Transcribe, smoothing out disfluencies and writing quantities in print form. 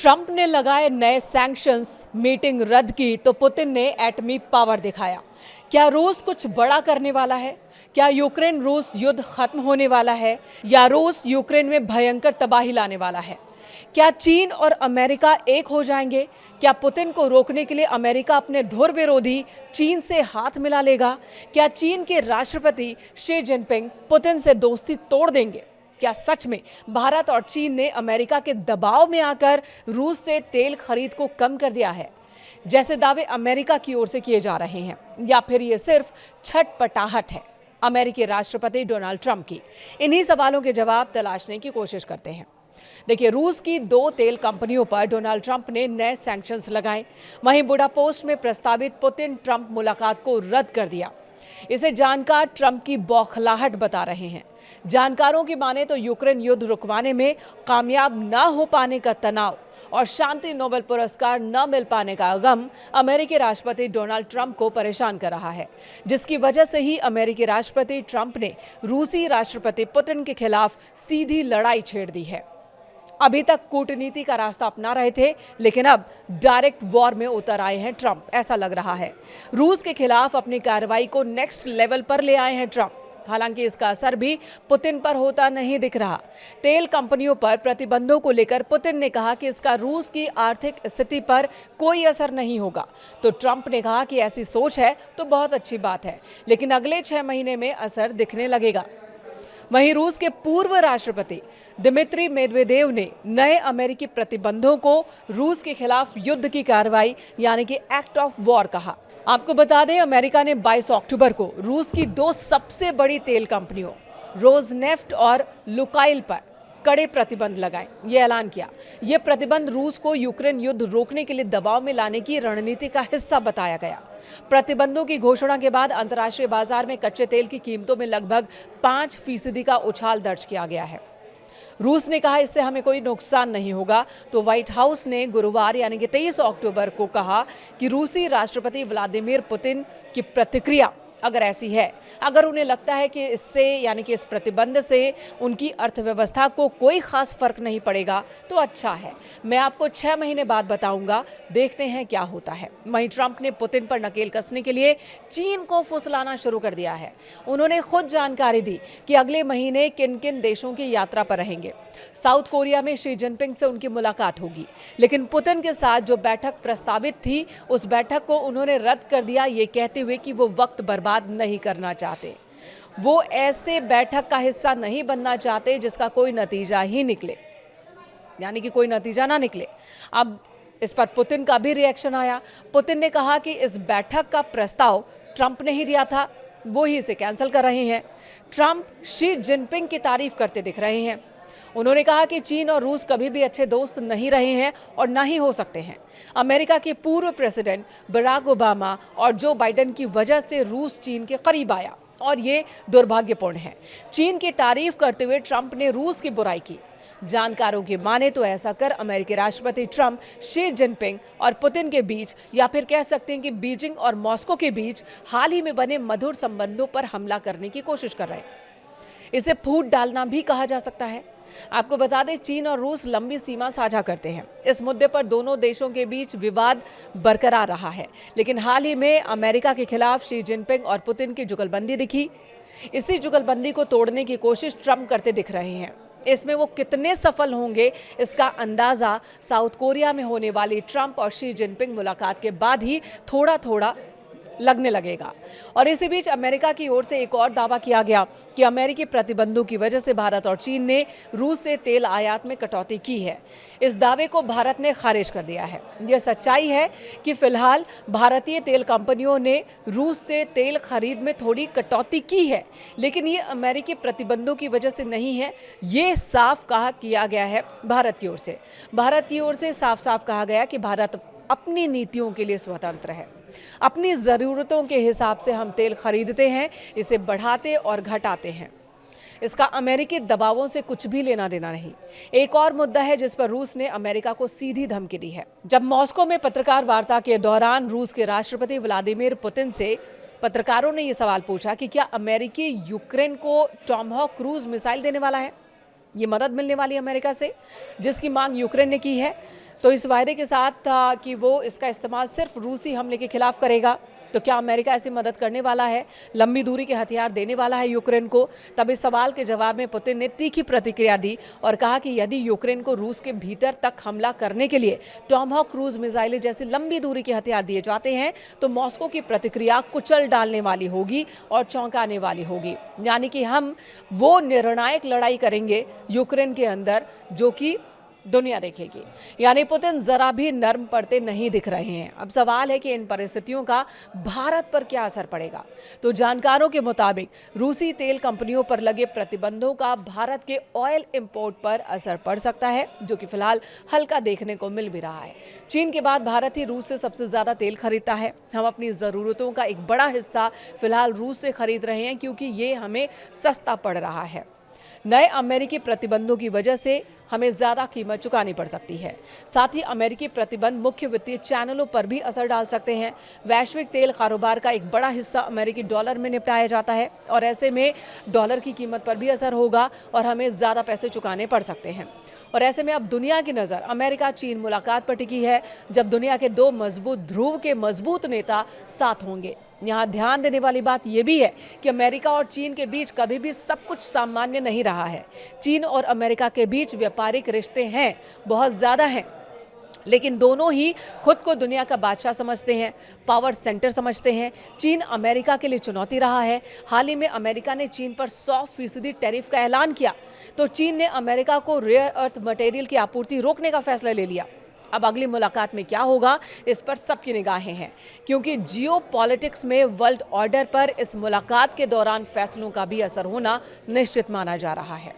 Trump ने लगाए नए सैंक्शंस, मीटिंग रद्द की तो पुतिन ने एटमी पावर दिखाया। क्या रूस कुछ बड़ा करने वाला है? क्या यूक्रेन रूस युद्ध खत्म होने वाला है या रूस यूक्रेन में भयंकर तबाही लाने वाला है? क्या चीन और अमेरिका एक हो जाएंगे? क्या पुतिन को रोकने के लिए अमेरिका अपने धुर विरोधी चीन से हाथ मिला लेगा? क्या चीन के राष्ट्रपति शी जिनपिंग पुतिन से दोस्ती तोड़ देंगे? क्या सच में भारत और चीन ने अमेरिका के दबाव में आकर रूस से तेल खरीद को कम कर दिया है, जैसे दावे अमेरिका की ओर से किए जा रहे हैं, या फिर ये सिर्फ छटपटाहट है अमेरिकी राष्ट्रपति डोनाल्ड ट्रंप की? इन्हीं सवालों के जवाब तलाशने की कोशिश करते हैं। देखिए, रूस की 2 तेल कंपनियों पर डोनाल्ड ट्रंप ने नए सैंक्शंस लगाए। वहीं बुडापेस्ट में प्रस्तावित पुतिन ट्रंप मुलाकात को रद्द कर दिया। इसे जानकार ट्रंप की बौखलाहट बता रहे हैं। जानकारों की माने तो यूक्रेन युद्ध रुकवाने में कामयाब न हो पाने का तनाव और शांति नोबेल पुरस्कार न मिल पाने का गम अमेरिकी राष्ट्रपति डोनाल्ड ट्रंप को परेशान कर रहा है, जिसकी वजह से ही अमेरिकी राष्ट्रपति ट्रंप ने रूसी राष्ट्रपति पुतिन के खिलाफ सीधी लड़ाई छेड़ दी है। अभी तक कूटनीति का रास्ता अपना रहे थे, लेकिन अब डायरेक्ट वॉर में उतर आए हैं ट्रंप, ऐसा लग रहा है। रूस के खिलाफ अपनी कार्रवाई को नेक्स्ट लेवल पर ले आए हैं ट्रंप। हालांकि इसका असर भी पुतिन पर होता नहीं दिख रहा। तेल कंपनियों पर प्रतिबंधों को लेकर पुतिन ने कहा कि इसका रूस की आर्थिक स्थिति पर कोई असर नहीं होगा। तो ट्रंप ने कहा कि ऐसी सोच है तो बहुत अच्छी बात है, लेकिन अगले 6 महीने में असर दिखने लगेगा। वहीं रूस के पूर्व राष्ट्रपति दिमित्री मेदवेदेव ने नए अमेरिकी प्रतिबंधों को रूस के खिलाफ युद्ध की कार्रवाई यानी कि एक्ट ऑफ वॉर कहा। आपको बता दें, अमेरिका ने 22 अक्टूबर को रूस की 2 सबसे बड़ी तेल कंपनियों रोजनेफ्ट और लुकाइल पर कड़े प्रतिबंध लगाए, ये ऐलान किया। ये प्रतिबंध रूस को यूक्रेन युद्ध रोकने के लिए दबाव में लाने की रणनीति का हिस्सा बताया गया। प्रतिबंधों की घोषणा के बाद अंतर्राष्ट्रीय बाजार में कच्चे तेल की कीमतों में लगभग 5% का उछाल दर्ज किया गया है। रूस ने कहा इससे हमें कोई नुकसान नहीं होगा। तो व्हाइट हाउस ने गुरुवार यानी कि 23 अक्टूबर को कहा कि रूसी राष्ट्रपति व्लादिमीर पुतिन की प्रतिक्रिया अगर ऐसी है, अगर उन्हें लगता है कि इससे यानी कि इस प्रतिबंध से उनकी अर्थव्यवस्था को कोई खास फर्क नहीं पड़ेगा, तो अच्छा है। मैं आपको 6 महीने बाद बताऊंगा, देखते हैं क्या होता है। वहीं ट्रंप ने पुतिन पर नकेल कसने के लिए चीन को फुसलाना शुरू कर दिया है। उन्होंने खुद जानकारी दी कि अगले महीने किन किन देशों की यात्रा पर रहेंगे। साउथ कोरिया में शी जिनपिंग से उनकी मुलाकात होगी, लेकिन पुतिन के साथ जो बैठक प्रस्तावित थी उस बैठक को उन्होंने रद्द कर दिया, ये कहते हुए कि वो वक्त बर्बाद नहीं करना चाहते। वो ऐसे बैठक का हिस्सा नहीं बनना चाहते जिसका कोई नतीजा ही निकले, यानी कि कोई नतीजा ना निकले। अब इस पर पुतिन का भी रिएक्शन आया। पुतिन ने कहा कि इस बैठक का प्रस्ताव ट्रंप ने ही दिया था, वो ही इसे कैंसिल कर रहे हैं। ट्रंप शी जिनपिंग की तारीफ करते दिख रहे हैं। उन्होंने कहा कि चीन और रूस कभी भी अच्छे दोस्त नहीं रहे हैं और ना ही हो सकते हैं। अमेरिका के पूर्व प्रेसिडेंट बराक ओबामा और जो बाइडेन की वजह से रूस चीन के करीब आया और ये दुर्भाग्यपूर्ण है। चीन की तारीफ करते हुए ट्रंप ने रूस की बुराई की। जानकारों की माने तो ऐसा कर अमेरिकी राष्ट्रपति ट्रंप शी जिनपिंग और पुतिन के बीच, या फिर कह सकते हैं कि बीजिंग और मॉस्को के बीच हाल ही में बने मधुर संबंधों पर हमला करने की कोशिश कर रहे हैं। इसे फूट डालना भी कहा जा सकता है। आपको बता दें, चीन और रूस लंबी सीमा साझा करते हैं। इस मुद्दे पर दोनों देशों के बीच विवाद बरकरार रहा है, लेकिन हाल ही में अमेरिका के खिलाफ शी जिनपिंग और पुतिन की जुगलबंदी दिखी। इसी जुगलबंदी को तोड़ने की कोशिश ट्रंप करते दिख रहे हैं। इसमें वो कितने सफल होंगे, इसका अंदाजा साउथ कोरिया में होने वाली ट्रंप और शी जिनपिंग मुलाकात के बाद ही थोड़ा थोड़ा लगने लगेगा। और इसी बीच अमेरिका की ओर से एक और दावा किया गया कि अमेरिकी प्रतिबंधों की वजह से भारत और चीन ने रूस से तेल आयात में कटौती की है। इस दावे को भारत ने खारिज कर दिया है। यह सच्चाई है कि फिलहाल भारतीय तेल कंपनियों ने रूस से तेल खरीद में थोड़ी कटौती की है, लेकिन ये अमेरिकी प्रतिबंधों की वजह से नहीं है। ये साफ कहा किया गया है भारत की ओर से। भारत की ओर से साफ साफ कहा गया कि भारत अपनी नीतियों के लिए स्वतंत्र है। अपनी ज़रूरतों के हिसाब से हम तेल खरीदते हैं, इसे बढ़ाते और घटाते हैं। इसका अमेरिकी दबावों से कुछ भी लेना देना नहीं। एक और मुद्दा है जिस पर रूस ने अमेरिका को सीधी धमकी दी है। जब मॉस्को में पत्रकार वार्ता के दौरान रूस के राष्ट्रपति व्लादिमीर पुतिन से पत्रकारों ने ये सवाल पूछा कि क्या अमेरिकी यूक्रेन को टॉमहॉक क्रूज मिसाइल देने वाला है, ये मदद मिलने वाली अमेरिका से, जिसकी मांग यूक्रेन ने की है। तो इस वायदे के साथ था कि वो इसका इस्तेमाल सिर्फ रूसी हमले के खिलाफ करेगा। तो क्या अमेरिका ऐसी मदद करने वाला है, लंबी दूरी के हथियार देने वाला है यूक्रेन को? तब इस सवाल के जवाब में पुतिन ने तीखी प्रतिक्रिया दी और कहा कि यदि यूक्रेन को रूस के भीतर तक हमला करने के लिए टॉमहॉक क्रूज मिसाइलें जैसी लंबी दूरी के हथियार दिए जाते हैं तो मॉस्को की प्रतिक्रिया कुचल डालने वाली होगी और चौंकाने वाली होगी। यानी कि हम वो निर्णायक लड़ाई करेंगे यूक्रेन के अंदर जो कि दुनिया देखेगी। यानी पुतिन जरा भी नर्म पड़ते नहीं दिख रहे हैं। अब सवाल है कि इन परिस्थितियों का भारत पर क्या असर पड़ेगा। तो जानकारों के मुताबिक रूसी तेल कंपनियों पर लगे प्रतिबंधों का भारत के ऑयल इंपोर्ट पर असर पड़ सकता है, जो कि फिलहाल हल्का देखने को मिल भी रहा है। चीन के बाद भारत ही रूस से सबसे ज्यादा तेल खरीदता है। हम अपनी जरूरतों का एक बड़ा हिस्सा फिलहाल रूस से खरीद रहे हैं क्योंकि ये हमें सस्ता पड़ रहा है। नए अमेरिकी प्रतिबंधों की वजह से हमें ज़्यादा कीमत चुकानी पड़ सकती है। साथ ही अमेरिकी प्रतिबंध मुख्य वित्तीय चैनलों पर भी असर डाल सकते हैं। वैश्विक तेल कारोबार का एक बड़ा हिस्सा अमेरिकी डॉलर में निपटाया जाता है और ऐसे में डॉलर की कीमत पर भी असर होगा और हमें ज़्यादा पैसे चुकाने पड़ सकते हैं। और ऐसे में अब दुनिया की नज़र अमेरिका चीन मुलाकात पर टिकी है, जब दुनिया के दो मजबूत ध्रुव के मजबूत नेता साथ होंगे। यहाँ ध्यान देने वाली बात यह भी है कि अमेरिका और चीन के बीच कभी भी सब कुछ सामान्य नहीं रहा है। चीन और अमेरिका के बीच व्यापारिक रिश्ते हैं, बहुत ज़्यादा हैं, लेकिन दोनों ही खुद को दुनिया का बादशाह समझते हैं, पावर सेंटर समझते हैं। चीन अमेरिका के लिए चुनौती रहा है। हाल ही में अमेरिका ने चीन पर 100% टैरिफ का ऐलान किया, तो चीन ने अमेरिका को रेयर अर्थ मटेरियल की आपूर्ति रोकने का फैसला ले लिया। अब अगली मुलाकात में क्या होगा, इस पर सबकी निगाहें हैं, क्योंकि जियोपॉलिटिक्स में वर्ल्ड ऑर्डर पर इस मुलाकात के दौरान फैसलों का भी असर होना निश्चित माना जा रहा है।